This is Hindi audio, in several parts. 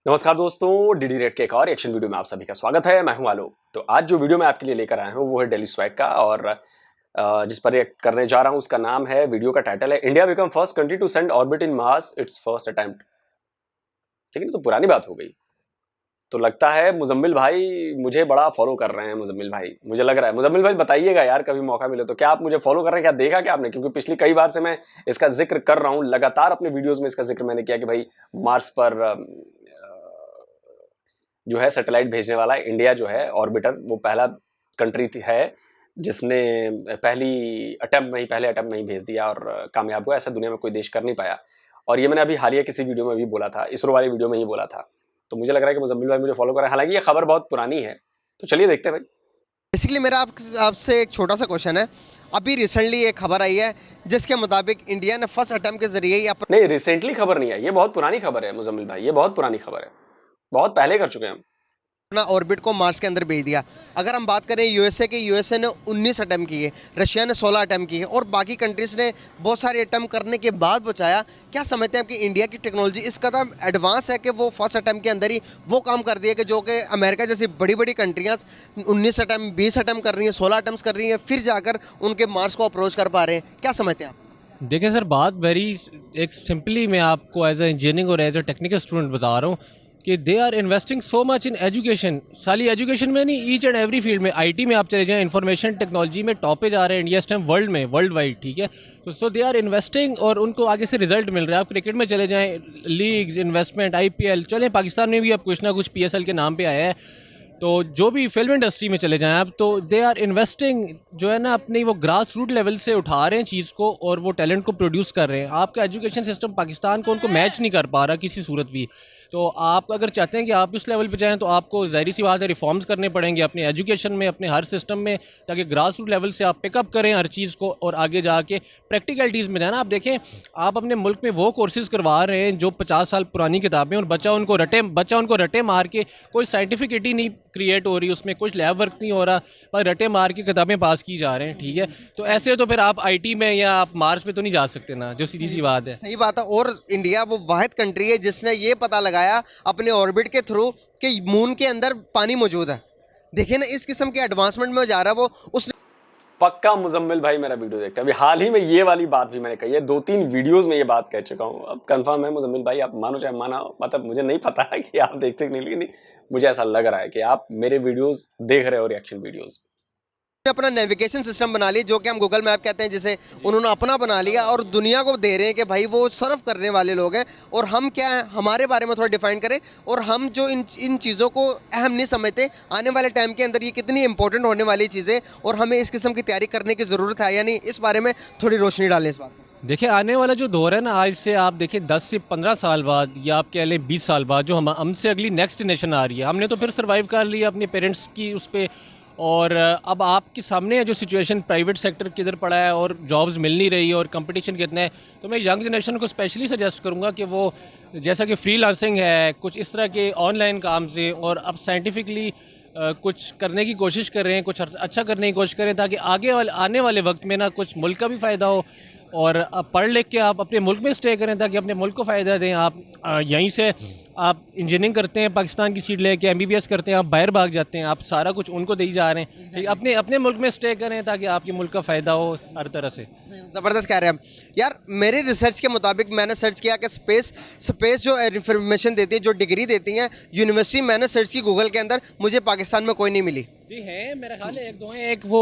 नमस्कार दोस्तों, डीडी रेड के एक और एक्शन वीडियो में आप सभी का स्वागत है। मैं हूं आलोक। तो आज जो वीडियो मैं आपके लिए लेकर आया हूं वो है डेली स्वैग का, और जिस पर रिएक्ट करने जा रहा हूं उसका नाम है, वीडियो का टाइटल है India become first country to send orbit in Mars its first attempt. लेकिन तो पुरानी बात हो गई। तो लगता है मुजम्मिल भाई मुझे बड़ा फॉलो कर रहे हैं। मुजम्मिल भाई, मुझे लग रहा है। मुजम्मिल भाई बताइएगा यार, कभी मौका मिले तो क्या आप मुझे फॉलो कर रहे हैं? क्या देखा क्या आपने? क्योंकि पिछली कई बार से मैं इसका जिक्र कर रहा हूं, लगातार अपने वीडियोस में इसका जिक्र मैंने किया कि भाई मार्स पर जो है सैटेलाइट भेजने वाला इंडिया जो है ऑर्बिटर, वो पहला कंट्री है जिसने पहले अटेम्प्ट में ही भेज दिया और कामयाब हुआ। ऐसा दुनिया में कोई देश कर नहीं पाया। और ये मैंने अभी हालिया किसी वीडियो में भी बोला था, इसरो वाले वीडियो में ही बोला था। तो मुझे लग रहा है कि मुजम्मिल भाई मुझे फॉलो कर रहे हैं। हालांकि ये खबर बहुत पुरानी है, तो चलिए देखते हैं भाई। बेसिकली मेरा आपसे एक छोटा सा क्वेश्चन है। अभी रिसेंटली एक खबर आई है जिसके मुताबिक इंडिया ने फर्स्ट अटेम्प्ट के जरिए ही नहीं, रिसेंटली खबर नहीं है, ये बहुत पुरानी खबर है मुजम्मिल भाई, ये बहुत पुरानी खबर है, बहुत पहले कर चुके हैं हम। अपना ऑर्बिट को मार्स के अंदर भेज दिया। अगर हम बात करें यूएसए ने 19 अटेम्प्ट किए, रशिया ने 16 अटेम्प्ट किए और बाकी कंट्रीज़ ने बहुत सारे अटेम्प्ट करने के बाद बचाया। क्या समझते हैं कि इंडिया की टेक्नोलॉजी इस कदम एडवांस है कि वो फर्स्ट अटेम्प्ट के अंदर ही वो काम कर दिया कि जो कि अमेरिका जैसी बड़ी बड़ी कंट्रियाँ 19 अटेम्प्ट 20 अटेम्प्ट कर रही हैं, 16 अटेम्प्ट कर रही हैं, फिर जाकर उनके मार्स को अप्रोच कर पा रहे हैं? क्या समझते हैं आप? देखिए सर, बात वेरी एक सिंपली मैं आपको एज ए इंजीनियरिंग और एज ए टेक्निकल स्टूडेंट बता रहा हूँ कि they are investing so much in education. Solely education में नहीं, ईच एंड एवरी फील्ड में। आईटी में आप चले जाएं, इन्फॉर्मेशन टेक्नोलॉजी में टॉप पे जा रहे हैं इंडिया इस टाइम वर्ल्ड में, वर्ल्ड वाइड, ठीक है। तो सो दे आर इन्वेस्टिंग और उनको आगे से रिजल्ट मिल रहा है। आप क्रिकेट में चले जाएँ, लीग्स, इन्वेस्टमेंट, आईपीएल, चलें पाकिस्तान में भी अब कुछ ना कुछ पीएसएल के नाम पर आया है। तो जो भी फिल्म इंडस्ट्री में चले जाएं आप, तो दे आर इन्वेस्टिंग जो है ना अपनी वो ग्रास रूट लेवल से उठा रहे हैं चीज़ को और वो टैलेंट को प्रोड्यूस कर रहे हैं। आपका एजुकेशन सिस्टम पाकिस्तान को उनको मैच नहीं कर पा रहा किसी सूरत भी। तो आप अगर चाहते हैं कि आप इस लेवल पे जाएं तो आपको ज़ाहिर सी बात है रिफॉर्म्स करने पड़ेंगे अपने एजुकेशन में, अपने हर सिस्टम में, ताकि ग्रास रूट लेवल से आप पिकअप करें हर चीज़ को और आगे जाके प्रैक्टिकलिटीज़ में जाना। आप देखें, आप अपने मुल्क में वो कोर्सेज़ करवा रहे हैं जो 50 साल पुरानी किताबें, और बच्चा उनको रटे मार के, कोई साइंटिफिकिटी नहीं क्रिएट हो रही उसमें, कुछ लैब वर्क नहीं हो रहा, पर रटे मार के किताबें पास की जा रहे हैं, ठीक है। तो ऐसे तो फिर आप आईटी में या आप मार्स पे तो नहीं जा सकते ना, जो सीधी सी बात है। सही बात है। और इंडिया वो वाहिद कंट्री है जिसने ये पता लगाया अपने ऑर्बिट के थ्रू कि मून के अंदर पानी मौजूद है। देखिए ना, इस किस्म के एडवांसमेंट में जा रहा है वो। उसने पक्का मुजम्मिल भाई मेरा वीडियो देखते हैं। अभी हाल ही में ये वाली बात भी मैंने कही है, 2-3 वीडियोस में ये बात कह चुका हूँ। अब कंफर्म है मुजम्मिल भाई, आप मानो चाहे माना, मतलब मुझे नहीं पता है कि आप देखते नहीं, लेकिन मुझे ऐसा लग रहा है कि आप मेरे वीडियोस देख रहे हो, रिएक्शन वीडियोस। अपना नेविगेशन सिस्टम बना लिया जो कि हम गूगल मैप कहते हैं, जिसे उन्होंने अपना बना लिया और दुनिया को दे रहे हैं कि भाई वो सर्व करने वाले लोग हैं। और हम क्या हैं, हमारे बारे में थोड़ा डिफाइन करें। और हम जो इन चीज़ों को अहम नहीं समझते, आने वाले टाइम के अंदर ये कितनी इंपॉर्टेंट होने वाली चीज़ें और हमें इस किस्म की तैयारी करने की ज़रूरत है या नहीं, इस बारे में थोड़ी रोशनी डालें इस बात में। देखिए, आने वाला जो दौर है ना, आज से आप देखिए 10 से 15 साल बाद या आप कह लें 20 साल बाद, जो हमसे अगली नेक्स्ट जनरेशन आ रही है, हमने तो फिर सर्वाइव कर लिया अपने पेरेंट्स की उस पर। और अब आपके सामने है जो सिचुएशन, प्राइवेट सेक्टर किधर पड़ा है और जॉब्स मिल नहीं रही है और कंपटीशन कितना है। तो मैं यंग जनरेशन को स्पेशली सजेस्ट करूंगा कि वो जैसा कि फ्रीलांसिंग है, कुछ इस तरह के ऑनलाइन काम से, और अब साइंटिफिकली कुछ करने की कोशिश कर रहे हैं, कुछ अच्छा करने की कोशिश करें, ताकि आने वाले वक्त में ना कुछ मुल्क का भी फ़ायदा हो। और अब पढ़ लिख के आप अपने मुल्क में स्टे करें ताकि अपने मुल्क को फ़ायदा दें। आप यहीं से आप इंजीनियरिंग करते हैं, पाकिस्तान की सीट लेके एमबीबीएस करते हैं, आप बाहर भाग जाते हैं, आप सारा कुछ उनको दे ही जा रहे हैं। ठीक, अपने मुल्क में स्टे करें ताकि आपके मुल्क का फ़ायदा हो हर तरह से। ज़बरदस्त कह रहे हैं हम। यार मेरे रिसर्च के मुताबिक मैंने सर्च किया कि स्पेस जो इन्फॉर्मेशन देती है, जो डिग्री देती हैं यूनिवर्सिटी, मैंने सर्च की गूगल के अंदर, मुझे पाकिस्तान में कोई नहीं मिली। जी है, मेरा ख्याल है 1-2 हैं। एक वो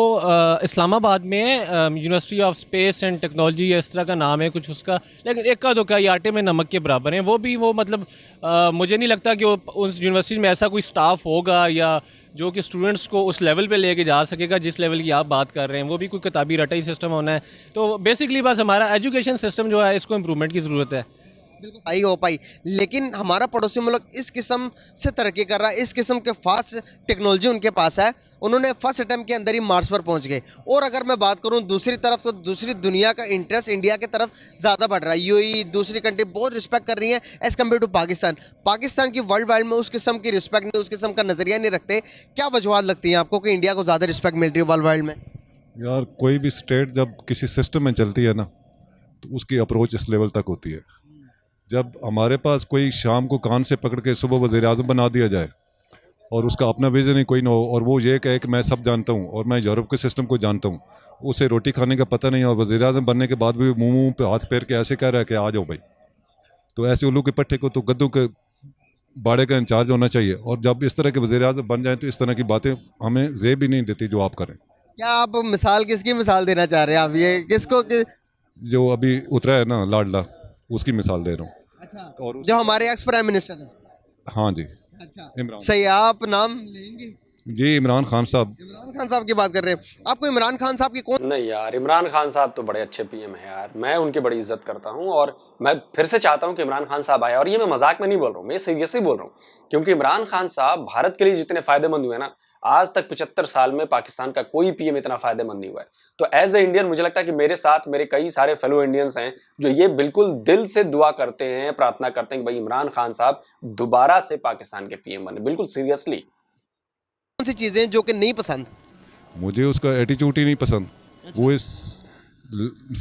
इस्लामाबाद में है, university of space and technology, इस तरह का नाम है कुछ उसका, लेकिन एक का दो का ये आटे में नमक के बराबर हैं। वो भी वो मतलब मुझे नहीं लगता कि वो उस यूनिवर्सिटी में ऐसा कोई स्टाफ होगा या जो कि स्टूडेंट्स को उस लेवल पे लेके जा सकेगा जिस लेवल की आप बात कर रहे हैं। वो भी कोई किताबी रटा ही सिस्टम होना है। तो बेसिकली बस हमारा एजुकेशन सिस्टम जो है, इसको इम्प्रूवमेंट की ज़रूरत है। बिल्कुल सही हो पाई, लेकिन हमारा पड़ोसी मुल्क इस किस्म से तरक्की कर रहा है, इस किस्म के फास्ट टेक्नोलॉजी उनके पास है, उन्होंने फर्स्ट अटेम्प्ट के अंदर ही मार्स पर पहुंच गए। और अगर मैं बात करूं दूसरी तरफ, तो दूसरी दुनिया का इंटरेस्ट इंडिया की तरफ ज़्यादा बढ़ रहा है। यूएई, दूसरी कंट्री बहुत रिस्पेक्ट कर रही है एज़ कम्पेयर टू पाकिस्तान की वर्ल्ड वाइड में उस किस्म की रिस्पेक्ट नहीं, उस किस्म का नज़रिया नहीं रखते। क्या वजूहत लगती हैं आपको कि इंडिया को ज़्यादा रिस्पेक्ट मिल रही है वर्ल्ड वाइड में? यार कोई भी स्टेट जब किसी सिस्टम में चलती है ना, तो उसकी अप्रोच इस लेवल तक होती है। जब हमारे पास कोई शाम को कान से पकड़ के सुबह वज़ीर आज़म बना दिया जाए और उसका अपना विजन ही कोई ना हो और वो ये कहे कि मैं सब जानता हूँ और मैं यूरोप के सिस्टम को जानता हूँ, उसे रोटी खाने का पता नहीं और वज़ीर आज़म बनने के बाद भी मुँह पे हाथ फेर के ऐसे कह रहा है कि आ जाओ भाई, तो ऐसे उल्लू के पट्टे को तो गद्दों के बाड़े का इंचार्ज होना चाहिए। और जब इस तरह के वज़ीर आज़म बन जाएँ तो इस तरह की बातें हमें जेब ही नहीं देती जो आप करें। क्या आप मिसाल किसकी मिसाल देना चाह रहे हैं? आप ये किसको जो अभी उतरा है ना लाडला, उसकी मिसाल दे रहा हूँ। अच्छा, और जो हमारे एक्स प्राइम मिनिस्टर है। हाँ जी, अच्छा, इमरान। सही, आप नाम लेंगे? जी, इमरान खान साहब। इमरान खान साहब की बात कर रहे हैं। आपको इमरान खान साहब की कौन नहीं यार, इमरान खान साहब तो बड़े अच्छे पीएम है यार, मैं उनकी बड़ी इज्जत करता हूं और मैं फिर से चाहता हूं कि इमरान खान साहब आए। और ये मैं मजाक में नहीं बोल रहा हूं, मैं सीरियसली बोल रहा हूं, क्योंकि इमरान खान साहब भारत के लिए जितने फायदेमंद हुए ना, आज तक 75 साल में पाकिस्तान का कोई पीएम इतना फायदेमंद नहीं हुआ है। तो एज ए इंडियन मुझे लगता है कि मेरे साथ मेरे कई सारे फेलो इंडियंस हैं जो ये बिल्कुल दिल से दुआ करते हैं, प्रार्थना करते हैं कि भाई इमरान खान साहब दोबारा से पाकिस्तान के पीएम बने, बिल्कुल सीरियसली। सी चीजें जो कि नहीं पसंद? मुझे उसका एटीट्यूड ही नहीं पसंद। वो इस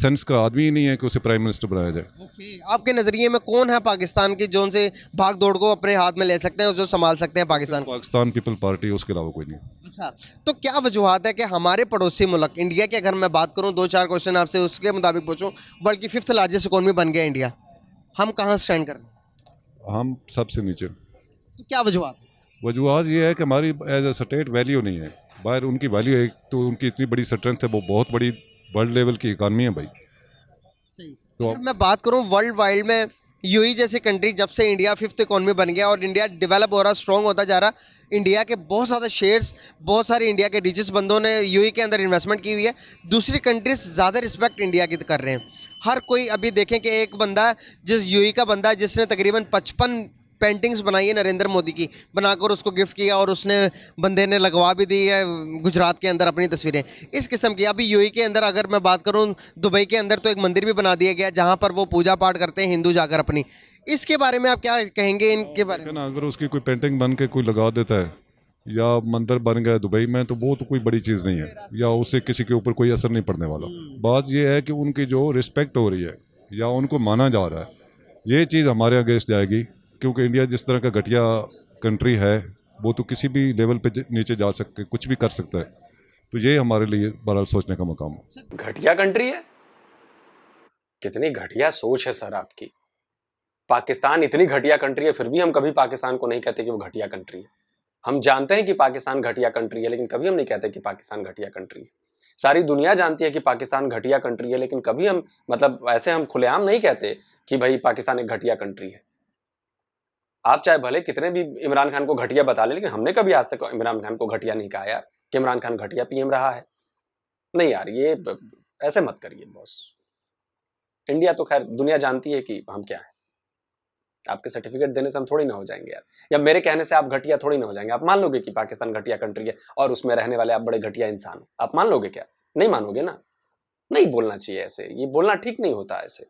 सेंस का आदमी ही नहीं है कि उसे प्राइम मिनिस्टर बनाया जाए। ओके, आपके नजरिए में कौन है पाकिस्तान की जो उनसे भाग दौड़ को अपने हाथ में ले सकते हैं और जो संभाल सकते हैं पाकिस्तान को? पाकिस्तान पीपल पार्टी, उसके अलावा कोई नहीं। अच्छा, तो क्या वजूहत है कि हमारे पड़ोसी मुल्क इंडिया की, अगर मैं बात करूं, 2-4 क्वेश्चन आपसे उसके मुताबिक पूछूं, वर्ल्ड की 5th लार्जेस्ट इकोनॉमी बन गया इंडिया, हम कहाँ स्टैंड कर रहे हैं? हम सबसे नीचे। तो क्या वजूहत? वजूहत ये है कि हमारी एज ए स्टेट वैल्यू नहीं है। बाहर उनकी वैल्यू है, तो उनकी इतनी बड़ी स्ट्रेंथ है, वो बहुत बड़ी वर्ल्ड लेवल की इकानमी है भाई। सही। तो अगर मैं बात करूं वर्ल्ड वाइड में, यूएई जैसी कंट्री, जब से इंडिया 5th इकोनॉमी बन गया और इंडिया डेवलप हो रहा, स्ट्रॉन्ग होता जा रहा, इंडिया के बहुत ज़्यादा शेयर्स, बहुत सारे इंडिया के रिचेस्ट बंदों ने यूएई के अंदर इन्वेस्टमेंट की हुई है। दूसरी कंट्रीज ज़्यादा रिस्पेक्ट इंडिया की कर रहे हैं। हर कोई, अभी देखें कि एक बंदा है जिस यूएई का बंदा है जिसने तकरीबन 55 पेंटिंग्स बनाई है नरेंद्र मोदी की, बनाकर उसको गिफ्ट किया और उसने बंदे ने लगवा भी दी है गुजरात के अंदर अपनी तस्वीरें इस किस्म की। अभी यूएई के अंदर अगर मैं बात करूं, दुबई के अंदर तो एक मंदिर भी बना दिया गया जहां पर वो पूजा पाठ करते हैं हिंदू जाकर अपनी। इसके बारे में आप क्या कहेंगे इनके बारे में? ना, अगर उसकी कोई पेंटिंग बन के कोई लगा देता है या मंदिर बन गया दुबई में, तो वो तो कोई बड़ी चीज़ नहीं है, या उससे किसी के ऊपर कोई असर नहीं पड़ने वाला। बात यह है कि उनकी जो रिस्पेक्ट हो रही है या उनको माना जा रहा है, ये चीज़ हमारे अगेंस्ट जाएगी, क्योंकि इंडिया जिस तरह का घटिया कंट्री है, वो तो किसी भी लेवल पे नीचे जा सकते, कुछ भी कर सकता है। तो ये हमारे लिए बहरहाल सोचने का मकाम है। घटिया कंट्री है? कितनी घटिया सोच है सर आपकी। पाकिस्तान इतनी घटिया कंट्री है, फिर भी हम कभी पाकिस्तान को नहीं कहते कि वो घटिया कंट्री है। हम जानते हैं कि पाकिस्तान घटिया कंट्री है, लेकिन कभी हम नहीं कहते कि पाकिस्तान घटिया कंट्री है। सारी दुनिया जानती है कि पाकिस्तान घटिया कंट्री है, लेकिन कभी हम, मतलब ऐसे हम खुलेआम नहीं कहते कि भाई पाकिस्तान एक घटिया कंट्री है। आप चाहे भले कितने भी इमरान खान को घटिया बता ले, लेकिन हमने कभी आज तक इमरान खान को घटिया नहीं कहा यार कि इमरान खान घटिया पीएम रहा है। नहीं यार, ये ऐसे मत करिए बॉस। इंडिया तो खैर दुनिया जानती है कि हम क्या है। आपके सर्टिफिकेट देने से हम थोड़ी ना हो जाएंगे यार, या मेरे कहने से आप घटिया थोड़ी ना हो जाएंगे। आप मान लोगे कि पाकिस्तान घटिया कंट्री है और उसमें रहने वाले आप बड़े घटिया इंसान हो, आप मान लोगे क्या? नहीं मानोगे ना। नहीं बोलना चाहिए ऐसे, ये बोलना ठीक नहीं होता ऐसे।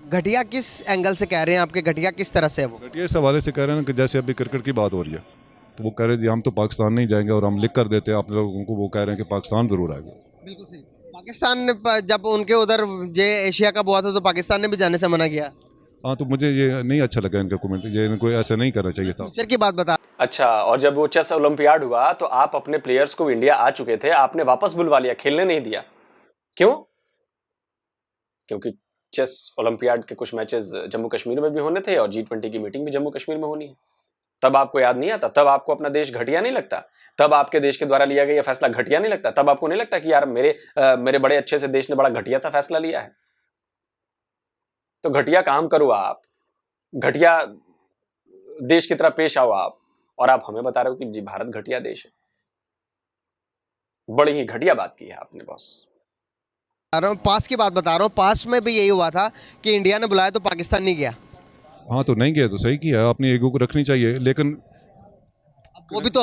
घटिया किस एंगल से कह रहे हैं? आपके घटिया किस तरह से है वो? घटिया इस हवाले से कह रहे हैं कि जैसे अभी क्रिकेट की बात हो रही है, तो वो कह रहे हैं जी हम तो पाकिस्तान नहीं जाएंगे, और हम लिख कर देते हैं आप लोगों को, वो कह रहे हैं कि पाकिस्तान जरूर आएगा। बिल्कुल सही। पाकिस्तान ने जब उनके उधर जे एशिया कप हुआ था तो पाकिस्तान ने भी जाने से मना किया। हाँ, तो मुझे ये नहीं अच्छा लगा इनका कमेंट, ये इनको ऐसा नहीं करना चाहिए था। फ्यूचर की बात बता। अच्छा, और जब वो चेस ओलंपियाड हुआ तो आप अपने प्लेयर्स को, इंडिया आ चुके थे, आपने वापस बुलवा लिया, खेलने नहीं दिया। क्यों? क्योंकि चेस ओलंपियाड के कुछ मैचेस जम्मू कश्मीर में भी होने थे और G20 की मीटिंग भी जम्मू कश्मीर में होनी है। तब आपको याद नहीं आता? तब आपको अपना देश घटिया नहीं लगता? तब आपके देश के द्वारा लिया गया फैसला घटिया नहीं लगता? तब आपको नहीं लगता कि यार मेरे बड़े अच्छे से देश ने बड़ा घटिया सा फैसला लिया है? तो घटिया काम करो आप, घटिया देश की तरह पेश आओ आप, और आप हमें बता रहे हो कि जी भारत घटिया देश है। बड़ी ही घटिया बात की है आपने बॉस। पास की बात बता रहा हूँ, पास में भी यही हुआ था कि इंडिया ने बुलाया तो पाकिस्तान नहीं गया। हाँ, तो नहीं गया तो सही किया, अपनी ईगो को रखनी चाहिए, लेकिन वो भी तो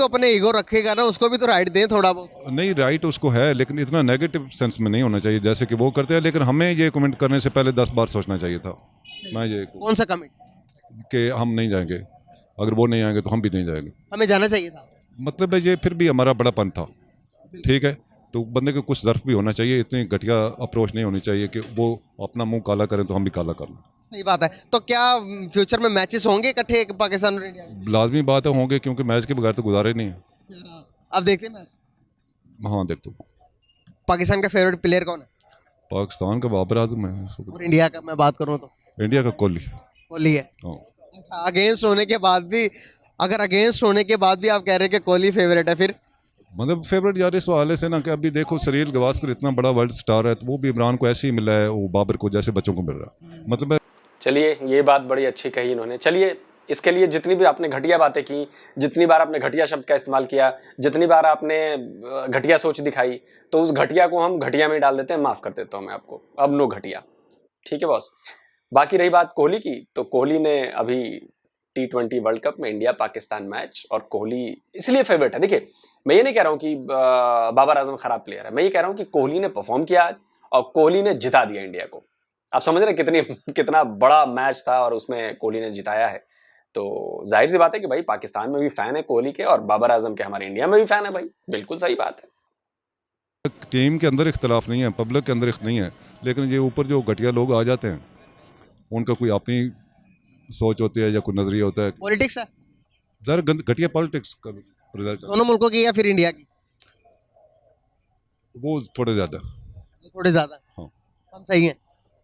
अपने ईगो रखेगा ना, उसको भी तो राइट दें थोड़ा बहुत। नहीं, राइट उसको है, लेकिन इतना नेगेटिव सेंस में नहीं होना चाहिए जैसे कि वो करते हैं। लेकिन हमें ये कमेंट करने से पहले 10 बार सोचना चाहिए था। मैं ये कौन सा कमेंट? कि हम नहीं जाएंगे, अगर वो नहीं आएंगे तो हम भी नहीं जाएंगे। हमें जाना चाहिए था। मतलब है ये फिर भी हमारा बड़ापन था, ठीक है। तो बंदे को कुछ ज़र्फ भी होना चाहिए, इतनी घटिया अप्रोच नहीं होनी चाहिए कि वो अपना मुंह काला करें तो हम भी काला कर लें। सही बात है। तो क्या फ्यूचर में मैचेस होंगे इकट्ठे पाकिस्तान और इंडिया के? लाजमी बात है होंगे, क्योंकि मैच के बगैर तो गुजारे नहीं है। अब देखते हैं मैच। हाँ देखता हूँ। पाकिस्तान का फेवरेट प्लेयर कौन है? पाकिस्तान का बाबर आजम है, और इंडिया का मैं बात करूँ तो इंडिया का कोहली। कोहली है। हाँ अच्छा, अगेंस्ट होने के बाद भी, अगर अगेंस्ट होने के बाद भी आप कह रहे हैं कि कोहली फेवरेट है, फिर मतलब फेवरेट यार इस हवाले से ना कि अभी देखो सलील गवास्कर इतना बड़ा वर्ल्ड स्टार है, तो वो भी इमरान को ऐसे ही मिला है, वो बाबर को जैसे बच्चों को मिल रहा है। मतलब चलिए, ये बात बड़ी अच्छी कही इन्होंने। चलिए, इसके लिए जितनी भी आपने घटिया बातें की, जितनी बार आपने घटिया शब्द का इस्तेमाल किया, जितनी बार आपने घटिया सोच दिखाई, तो उस घटिया को हम घटिया में डाल देते हैं। माफ़ कर देता हूँ मैं आपको, अब नो घटिया। ठीक है बॉस। बाकी रही बात कोहली की, तो कोहली ने अभी T20 वर्ल्ड कप में इंडिया पाकिस्तान मैच, और कोहली इसलिए फेवरेट है। देखिए, मैं ये नहीं कह रहा हूँ कि बाबर आजम खराब प्लेयर है, मैं ये कह रहा हूँ कि कोहली ने परफॉर्म किया आज, और कोहली ने जिता दिया इंडिया को। आप समझ रहे हैं कितना बड़ा मैच था, और उसमें कोहली ने जिताया है। तो जाहिर सी बात है कि भाई पाकिस्तान में भी फैन है कोहली के, और बाबर आजम के हमारे इंडिया में भी फैन है भाई। बिल्कुल सही बात है। टीम के अंदर इख्तलाफ नहीं है, पब्लिक के अंदर नहीं है, लेकिन ये ऊपर जो घटिया लोग आ जाते हैं उनका कोई अपनी सोच होती है या कोई नजरिया होता है। पॉलिटिक्स है जरा घटिया पॉलिटिक्स का रिजल्ट दोनों मुल्कों की या फिर इंडिया की? वो थोड़े ज़्यादा। थोड़े ज्यादा। हाँ हम सही हैं।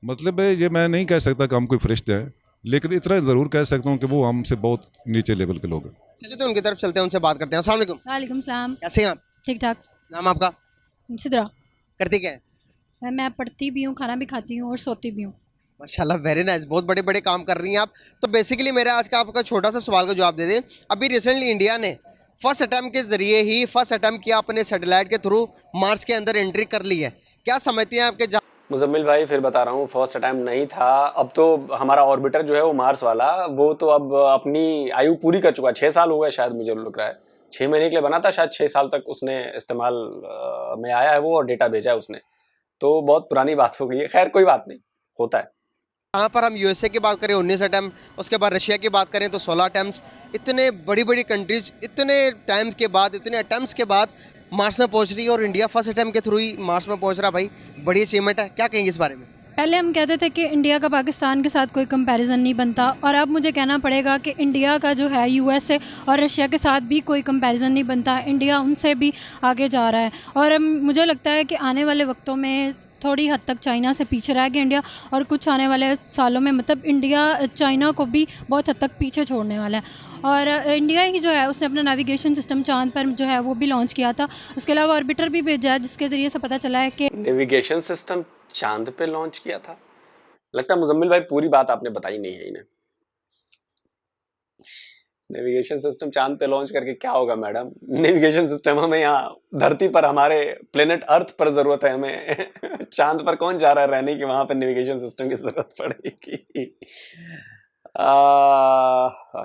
मतलब ये मैं नहीं कह सकता कि हम कोई फरिश्ते हैं, लेकिन इतना ज़रूर कह सकता हूँ कि वो हमसे बहुत नीचे लेवल के लोग हैं। चलिए तो उनकी तरफ चलते हैं, उनसे बात करते हैं। अस्सलाम वालेकुम। वालेकुम सलाम। कैसे हैं आप? ठीक ठाक। नाम आपका? सिद्रा। करते क्या है? मैं पढ़ती भी हूँ, खाना भी खाती हूँ और सोती भी हूँ। माशाल्लाह, वेरी नाइस। बहुत बड़े बड़े काम कर रही हैं आप। तो बेसिकली मेरा आज का आपका छोटा सा सवाल का जवाब दे दें। अभी रिसेंटली इंडिया ने फर्स्ट अटैम्प्ट के जरिए ही किया, अपने सैटेलाइट के थ्रू मार्स के अंदर एंट्री कर ली है। क्या समझते हैं आपके? मुजम्मिल भाई, फिर बता रहा हूँ, फर्स्ट अटैम्प्ट नहीं था। अब तो हमारा ऑर्बिटर जो है वो मार्स वाला, वो तो अब अपनी आयु पूरी कर चुका है। 6 साल हो गए शायद, मुझे लग रहा है 6 महीने के लिए बना था, शायद 6 साल तक उसने इस्तेमाल में आया है वो, और डेटा भेजा है उसने। तो बहुत पुरानी बात हो गई है। खैर कोई बात नहीं, होता है। यहाँ पर हम यूएसए की बात करें 19 अटैम्प्ट, उसके बाद रशिया की बात करें तो 16 अटैम्प्ट। इतने बड़ी बड़ी कंट्रीज इतने टाइम्स के बाद, इतने अटैम्प्ट्स के बाद मार्स में पहुँच रही है, और इंडिया फर्स्ट अटैम्प्ट के थ्रू ही मार्स में पहुँच रहा। भाई बड़ी अचीवमेंट है। क्या कहेंगे इस बारे में? पहले हम कहते थे कि इंडिया का पाकिस्तान के साथ कोई कंपैरिजन नहीं बनता, और अब मुझे कहना पड़ेगा कि इंडिया का जो है यूएसए और रशिया के साथ भी कोई कंपैरिजन नहीं बनता। इंडिया उनसे भी आगे जा रहा है, और मुझे लगता है कि आने वाले वक्तों में थोड़ी हद तक चाइना से पीछे रह गया इंडिया, और कुछ आने वाले सालों में मतलब इंडिया चाइना को भी बहुत हद तक पीछे छोड़ने वाला है। और इंडिया ही जो है उसने अपना नेविगेशन सिस्टम चांद पर जो है वो भी लॉन्च किया था। उसके अलावा ऑर्बिटर भी भेजा है, जिसके ज़रिए से पता चला है कि नेविगेशन सिस्टम चांद पे लॉन्च किया था। लगता है मुजम्मिल भाई पूरी बात आपने बताई नहीं है इन्हें। नेविगेशन सिस्टम चांद पे लॉन्च करके क्या होगा मैडम? नेविगेशन सिस्टम हमें यहाँ धरती पर, हमारे प्लेनेट अर्थ पर जरूरत है हमें। चांद पर कौन जा रहा है रहने की, वहां पर नेविगेशन सिस्टम की जरूरत पड़ेगी।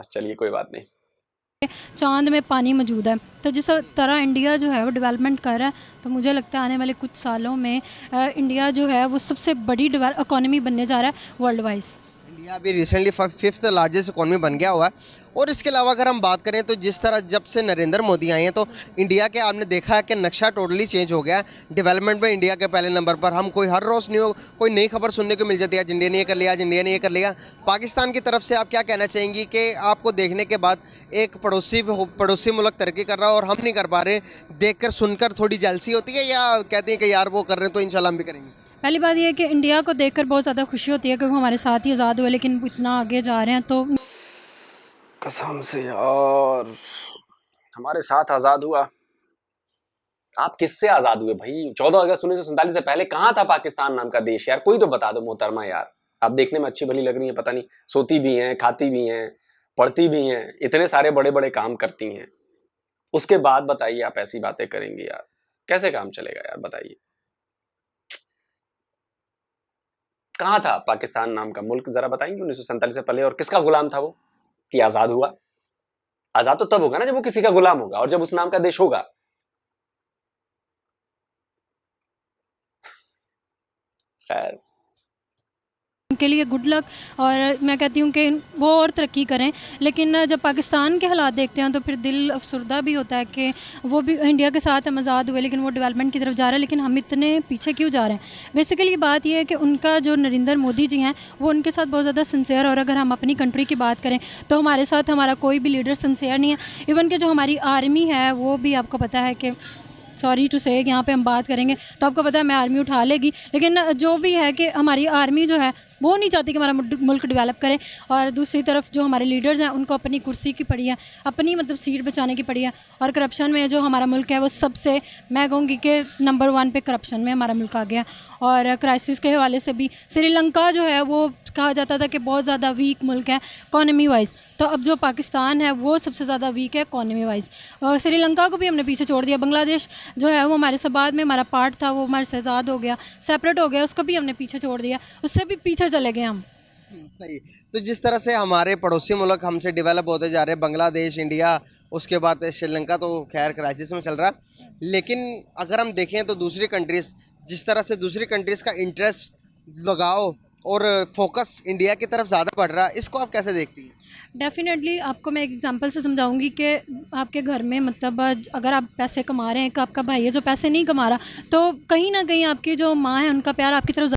चलिए कोई बात नहीं। चांद में पानी मौजूद है। तो जिस तरह इंडिया जो है वो डेवलपमेंट कर रहा है, तो मुझे लगता है आने वाले कुछ सालों में इंडिया जो है वो सबसे बड़ी इकॉनमी बनने जा रहा है वर्ल्ड वाइज। इंडिया अभी रिसेंटली 5th लार्जेस्ट इकॉनमी बन गया हुआ है। और इसके अलावा अगर हम बात करें तो जिस तरह जब से नरेंद्र मोदी आए हैं, तो इंडिया के आपने देखा है कि नक्शा टोटली चेंज हो गया है। डेवलपमेंट में इंडिया के पहले नंबर पर। हम हर रोज़ कोई नई खबर सुनने को मिल जाती है, आज इंडिया ने ये कर लिया, आज इंडिया ने ये कर लिया। पाकिस्तान की तरफ से आप क्या कहना चाहेंगी कि आपको देखने के बाद एक पड़ोसी मुल्क तरक्की कर रहा है और हम नहीं कर पा रहे, देखकर सुनकर थोड़ी जेलसी होती है, या कहते हैं कि यार वो कर रहे हैं तो इंशाल्लाह हम भी करेंगे? पहली बात यह है कि इंडिया को देखकर बहुत ज़्यादा खुशी होती है कि वो हमारे साथ ही आज़ाद हुए, लेकिन इतना आगे जा रहे हैं। तो कसम से यार, हमारे साथ आज़ाद हुआ। आप किससे आज़ाद हुए भाई? 14 अगस्त 1947 से पहले कहाँ था पाकिस्तान नाम का देश? यार कोई तो बता दो मोहतरमा। यार आप देखने में अच्छी भली लग रही हैं, पता नहीं सोती भी हैं, खाती भी हैं, पढ़ती भी हैं, इतने सारे बड़े बड़े काम करती हैं, उसके बाद बताइए आप ऐसी बातें करेंगी? यार कैसे काम चलेगा यार, बताइए। कहाँ था पाकिस्तान नाम का मुल्क, जरा बताएंगे 1947 से पहले? और किसका गुलाम था वो कि आज़ाद हुआ? आज़ाद तो तब होगा ना जब वो किसी का गुलाम होगा, और जब उस नाम का देश होगा। खैर उनके लिए गुड लक, और मैं कहती हूँ कि वो और तरक्की करें। लेकिन जब पाकिस्तान के हालात देखते हैं तो फिर दिल अफसरदा भी होता है कि वो भी इंडिया के साथ हम आज़ाद हुए लेकिन वो डेवलपमेंट की तरफ जा रहा है, लेकिन हम इतने पीछे क्यों जा रहे हैं। बेसिकली बात ये है कि उनका जो नरेंद्र मोदी जी हैं वो उनके साथ बहुत ज़्यादा सिंसियर, और अगर हम अपनी कंट्री की बात करें तो हमारे साथ हमारा कोई भी लीडर सिंसियर नहीं है। इवन कि जो हमारी आर्मी है वो भी आपको पता है कि सॉरी टू से यहाँ पे हम बात करेंगे तो आपको पता है मैं आर्मी उठा लेगी, लेकिन जो भी है कि हमारी आर्मी जो है वो नहीं चाहती कि हमारा मुल्क डेवलप करे। और दूसरी तरफ जो हमारे लीडर्स हैं उनको अपनी कुर्सी की पड़ी है, अपनी मतलब सीट बचाने की पड़ी है, और करप्शन में जो हमारा मुल्क है वो सबसे, मैं कहूँगी कि नंबर 1 पे करप्शन में हमारा मुल्क आ गया। और क्राइसिस के हवाले से भी श्रीलंका जो है वो कहा जाता था कि बहुत ज़्यादा वीक मुल्क है इकॉनमी वाइज, तो अब जो पाकिस्तान है वो सबसे ज़्यादा वीक है इकॉनमी वाइज। श्रीलंका को भी हमने पीछे छोड़ दिया। बांग्लादेश जो है वो हमारे से बाद में हमारा पार्ट था, वो हमारे से आज़ाद हो गया, सेपरेट हो गया, उसको भी हमने पीछे छोड़ दिया, उससे भी पीछे चले गए हम। सही। तो जिस तरह से हमारे पड़ोसी मुल्क हमसे डेवलप होते जा रहे हैं, बांग्लादेश, इंडिया, उसके बाद श्रीलंका तो खैर क्राइसिस में चल रहा है, लेकिन अगर हम देखें तो दूसरी कंट्रीज़, जिस तरह से दूसरी कंट्रीज़ का इंटरेस्ट, लगाव और फोकस इंडिया की तरफ ज़्यादा बढ़ रहा है, इसको आप कैसे देखती हैं? डेफिनेटली आपको मैं एक एग्जांपल से समझाऊंगी कि आपके घर में मतलब अगर आप पैसे कमा रहे हैं, कि आपका भाई है जो पैसे नहीं कमा रहा, तो कहीं ना कहीं आपकी जो माँ है उनका प्यार आपकी तरफ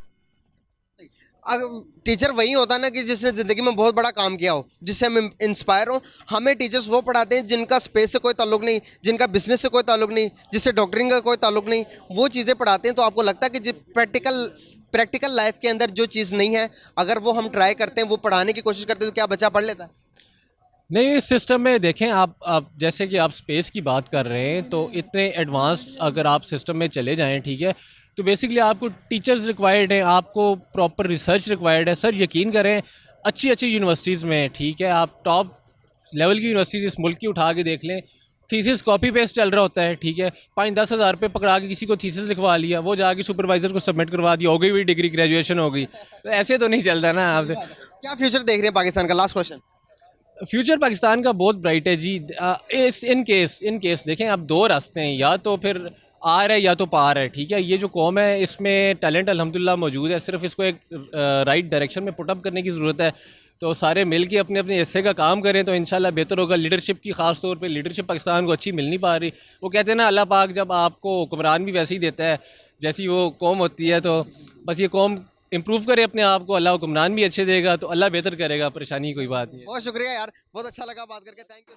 टीचर वही होता है ना कि जिसने ज़िंदगी में बहुत बड़ा काम किया हो, जिससे हम इंस्पायर हो। हमें टीचर्स वो पढ़ाते हैं जिनका स्पेस से कोई ताल्लुक नहीं, जिनका बिजनेस से कोई ताल्लुक नहीं, जिससे डॉक्टरिंग का कोई ताल्लुक नहीं, वो चीज़ें पढ़ाते हैं। तो आपको लगता है कि प्रैक्टिकल लाइफ के अंदर जो चीज़ नहीं है, अगर वो हम ट्राई करते हैं, वो पढ़ाने की कोशिश करते हैं, तो क्या बच्चा पढ़ लेता है? नहीं, इस सिस्टम में देखें आप जैसे कि आप स्पेस की बात कर रहे हैं, तो इतने एडवांस अगर आप सिस्टम में चले जाएं, ठीक है, तो बेसिकली आपको टीचर्स रिक्वायर्ड हैं, आपको प्रॉपर रिसर्च रिक्वायर्ड है। सर यकीन करें, अच्छी अच्छी यूनिवर्सिटीज़ में, ठीक है, आप टॉप लेवल की यूनिवर्सिटीज़ इस मुल्क की उठा के देख लें, थीसिस कॉपी पेस्ट चल रहा होता है, ठीक है, 5-10 हज़ार रुपये पकड़ा के किसी को थीसिस लिखवा लिया, वो जाके सुपरवाइज़र को सबमिट करवा दिया, हो गई भी डिग्री, ग्रेजुएशन हो गई। तो ऐसे तो नहीं चलता ना। आप क्या फ्यूचर देख रहे हैं पाकिस्तान का? Last question. फ्यूचर पाकिस्तान का बहुत ब्राइट है जी। इन केस देखें, आप दो रास्ते हैं, या तो फिर आर है या तो पार है, ठीक है। ये जो कौम है इसमें टैलेंट अल्हम्दुलिल्लाह मौजूद है, सिर्फ इसको एक राइट डायरेक्शन में पुट अप करने की ज़रूरत है। तो सारे मिल के अपने अपने हिस्से का काम करें तो इंशाल्लाह बेहतर होगा। लीडरशिप की ख़ास तौर पे लीडरशिप पाकिस्तान को अच्छी मिल नहीं पा रही। वो कहते हैं ना, अल्लाह पाक जब आपको हुक्मरान भी वैसे ही देता है जैसी वो कौम होती है, तो बस ये कौम इम्प्रूव करे अपने आप को, अल्लाह हुक्मरान भी अच्छे देगा तो अल्लाह बेहतर करेगा, परेशानी कोई बात नहीं है। बहुत शुक्रिया यार, बहुत अच्छा लगा बात करके, थैंक यू।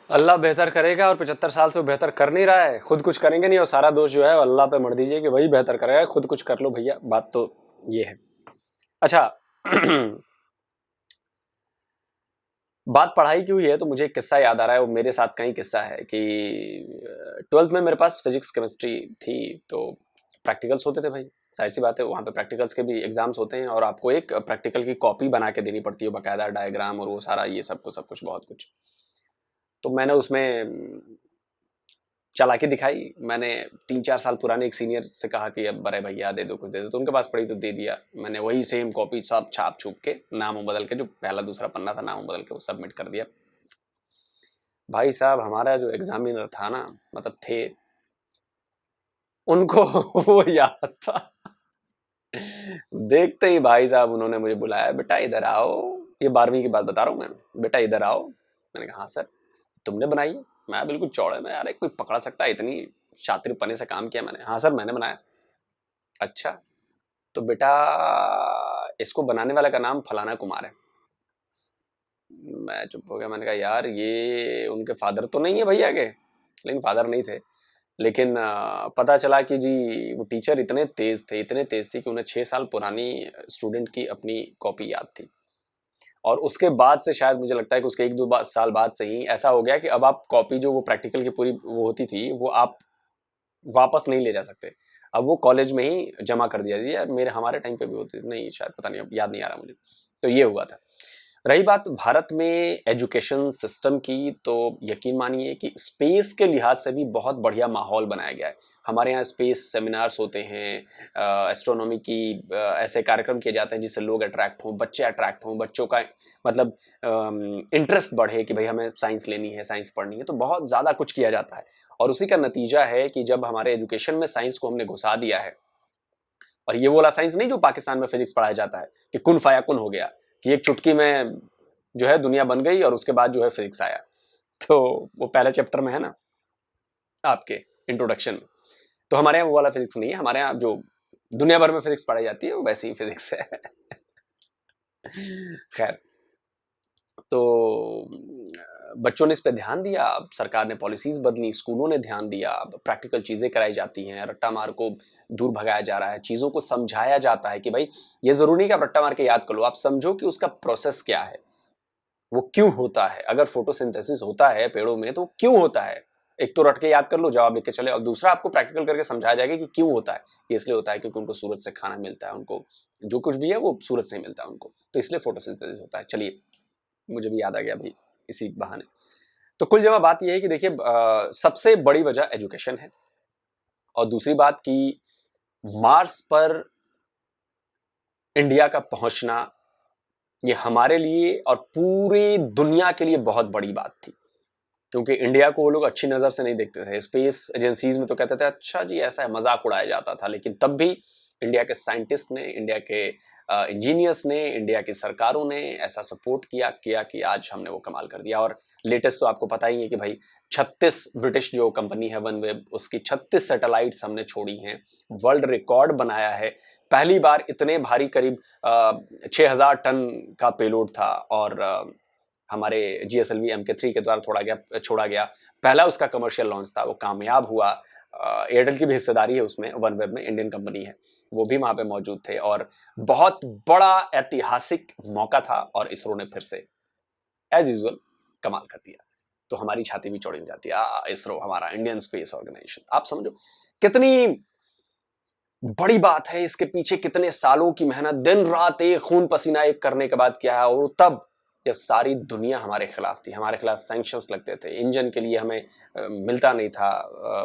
अल्लाह बेहतर करेगा, और 75 साल से वो बेहतर कर नहीं रहा है, खुद कुछ करेंगे नहीं, और सारा दोष जो है अल्लाह पे मर दीजिए कि वही बेहतर करेगा, खुद कुछ कर लो भैया। बात तो ये है। अच्छा बात पढ़ाई की हुई है तो मुझे एक किस्सा याद आ रहा है, वो मेरे साथ का ही किस्सा है कि 12th में मेरे पास फिजिक्स केमिस्ट्री थी, तो प्रैक्टिकल्स होते थे भाई, जाहिर सी बात है वहाँ पे प्रैक्टिकल्स के भी एग्जाम्स होते हैं, और आपको एक प्रैक्टिकल की कॉपी बना के देनी पड़ती है, बाकायदा डायग्राम और वो सारा ये सब कुछ बहुत कुछ। तो मैंने उसमें चालाकी दिखाई, मैंने 3-4 साल पुराने एक सीनियर से कहा कि अब बड़े भैया दे दो, कुछ दे दो, तो उनके पास पड़ी तो दे दिया। मैंने वही सेम कॉपी सब छाप छूप के, नाम बदल के, जो पहला दूसरा पन्ना था नाम बदल के वो सबमिट कर दिया। भाई साहब हमारा जो एग्जामिनर था ना, मतलब थे, उनको वो याद था। देखते ही भाई साहब उन्होंने मुझे बुलाया, बेटा इधर आओ, ये 12वीं की बात बता रहा हूँ मैं, बेटा इधर आओ। मैंने कहा हाँ सर, तुमने बनाई है? मैं बिल्कुल चौड़े में, यार कोई पकड़ सकता है, इतनी शातिर पने से काम किया मैंने। हाँ सर मैंने बनाया। अच्छा तो बेटा इसको बनाने वाले का नाम फलाना कुमार है। मैं चुप हो गया, मैंने कहा यार ये उनके फादर तो नहीं है भैया के, लेकिन फादर नहीं थे, लेकिन पता चला कि जी वो टीचर इतने तेज़ थे कि उन्हें 6 साल पुरानी स्टूडेंट की अपनी कॉपी याद थी। और उसके बाद से शायद मुझे लगता है कि उसके 1-2 साल बाद से ही ऐसा हो गया कि अब आप कॉपी जो वो प्रैक्टिकल की पूरी वो होती थी वो आप वापस नहीं ले जा सकते, अब वो कॉलेज में ही जमा कर दिया जाए। मेरे हमारे टाइम पे भी होती थी, नहीं शायद, पता नहीं, अब याद नहीं आ रहा मुझे। तो ये हुआ था। रही बात भारत में एजुकेशन सिस्टम की, तो यकीन मानिए कि स्पेस के लिहाज से भी बहुत बढ़िया माहौल बनाया गया है। हमारे यहाँ स्पेस सेमिनार्स होते हैं, एस्ट्रोनॉमी की ऐसे कार्यक्रम किए जाते हैं जिससे लोग अट्रैक्ट हों, बच्चे अट्रैक्ट हों, बच्चों का मतलब इंटरेस्ट बढ़े कि भाई हमें साइंस लेनी है, साइंस पढ़नी है, तो बहुत ज़्यादा कुछ किया जाता है। और उसी का नतीजा है कि जब हमारे एजुकेशन में साइंस को हमने घुसा दिया है और ये वो वाला साइंस नहीं जो पाकिस्तान में फिजिक्स पढ़ाया जाता है कि कुन फाया कुन हो गया, कि एक चुटकी में जो है दुनिया बन गई और उसके बाद जो है फिजिक्स आया। तो वो पहले चैप्टर में है ना आपके इंट्रोडक्शन। तो हमारे यहाँ वो वाला फिजिक्स नहीं है, हमारे यहाँ जो दुनिया भर में फिजिक्स पढ़ाई जाती है वो वैसी ही फिजिक्स है। खैर, तो बच्चों ने इस पे ध्यान दिया, अब सरकार ने पॉलिसीज बदली, स्कूलों ने ध्यान दिया, अब प्रैक्टिकल चीजें कराई जाती हैं, रट्टा मार को दूर भगाया जा रहा है, चीजों को समझाया जाता है कि भाई ये जरूरी नहीं कि आप रट्टा मार के याद कर लो, आप समझो कि उसका प्रोसेस क्या है, वो क्यों होता है। अगर फोटोसिंथेसिस होता है पेड़ों में तो क्यों होता है, एक तो रट के याद कर लो, जवाब लिख के चले, और दूसरा आपको प्रैक्टिकल करके समझाया जाएगा कि क्यों होता है। ये इसलिए होता है क्योंकि उनको सूरज से खाना मिलता है, उनको जो कुछ भी है वो सूरज से मिलता है उनको, तो इसलिए फोटोसिंथेसिस होता है। चलिए, मुझे भी याद आ गया भाई इसी बहाने। तो कुल जमा बात यह है कि देखिए, सबसे बड़ी वजह एजुकेशन है, और दूसरी बात कि मार्स पर इंडिया का पहुंचना ये हमारे लिए और पूरी दुनिया के लिए बहुत बड़ी बात थी, क्योंकि इंडिया को वो लोग अच्छी नज़र से नहीं देखते थे। स्पेस एजेंसीज में तो कहते थे अच्छा जी ऐसा है, मजाक उड़ाया जाता था, लेकिन तब भी इंडिया के साइंटिस्ट ने, इंडिया के इंजीनियर्स ने, इंडिया की सरकारों ने ऐसा सपोर्ट किया कि आज हमने वो कमाल कर दिया। और लेटेस्ट तो आपको पता ही है कि भाई 36 ब्रिटिश जो कंपनी है वनवेब, उसकी 36 सैटेलाइट्स हमने छोड़ी हैं, वर्ल्ड रिकॉर्ड बनाया है। पहली बार इतने भारी, करीब 6000 टन का पेलोड था, और हमारे GSLV Mk3 के द्वारा छोड़ा गया। पहला उसका कमर्शियल लॉन्च था, वो कामयाब हुआ। एयरटेल की भी हिस्सेदारी है उसमें, वनवेब में, इंडियन कंपनी है, वो भी वहां पे मौजूद थे, और बहुत बड़ा ऐतिहासिक मौका था, और इसरो ने फिर से एज यूजुअल कमाल कर दिया। तो हमारी छाती भी चौड़ी हो जाती है, इसरो हमारा इंडियन स्पेस ऑर्गेनाइजेशन, आप समझो कितनी बड़ी बात है, इसके पीछे कितने सालों की मेहनत, दिन रात एक, खून पसीना एक करने के बाद क्या है। और तब जब सारी दुनिया हमारे खिलाफ थी, हमारे खिलाफ सैंक्शंस लगते थे, इंजन के लिए हमें मिलता नहीं था,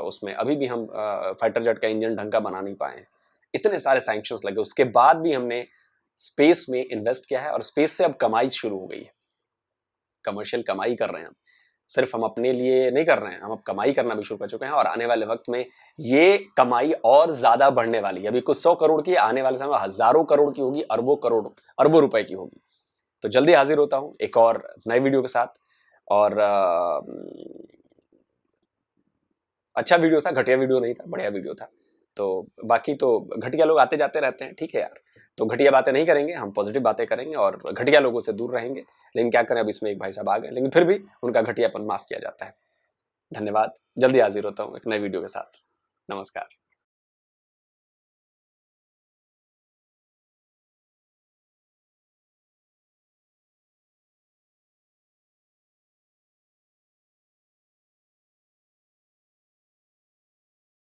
उसमें अभी भी हम फाइटर जेट का इंजन ढंग का बना नहीं पाए, इतने सारे सैंक्शंस लगे, उसके बाद भी हमने स्पेस में इन्वेस्ट किया है, और स्पेस से अब कमाई शुरू हो गई है, कमर्शियल कमाई कर रहे हैं हम। सिर्फ हम अपने लिए नहीं कर रहे हैं, हम अब कमाई करना भी शुरू कर चुके हैं, और आने वाले वक्त में ये कमाई और ज्यादा बढ़ने वाली है। अभी कुछ 100 करोड़ की, आने वाले समय हजारों करोड़ की होगी, अरबों रुपए की होगी। तो जल्दी हाजिर होता हूं एक और नए वीडियो के साथ, और अच्छा वीडियो था, घटिया वीडियो नहीं था, बढ़िया वीडियो था। तो बाकी तो घटिया लोग आते जाते रहते हैं, ठीक है यार, तो घटिया बातें नहीं करेंगे, हम पॉजिटिव बातें करेंगे और घटिया लोगों से दूर रहेंगे। लेकिन क्या करें, अब इसमें एक भाई साहब आ गए, लेकिन फिर भी उनका घटियापन माफ किया जाता है। धन्यवाद, जल्दी हाजिर होता हूँ एक नए वीडियो के साथ। नमस्कार।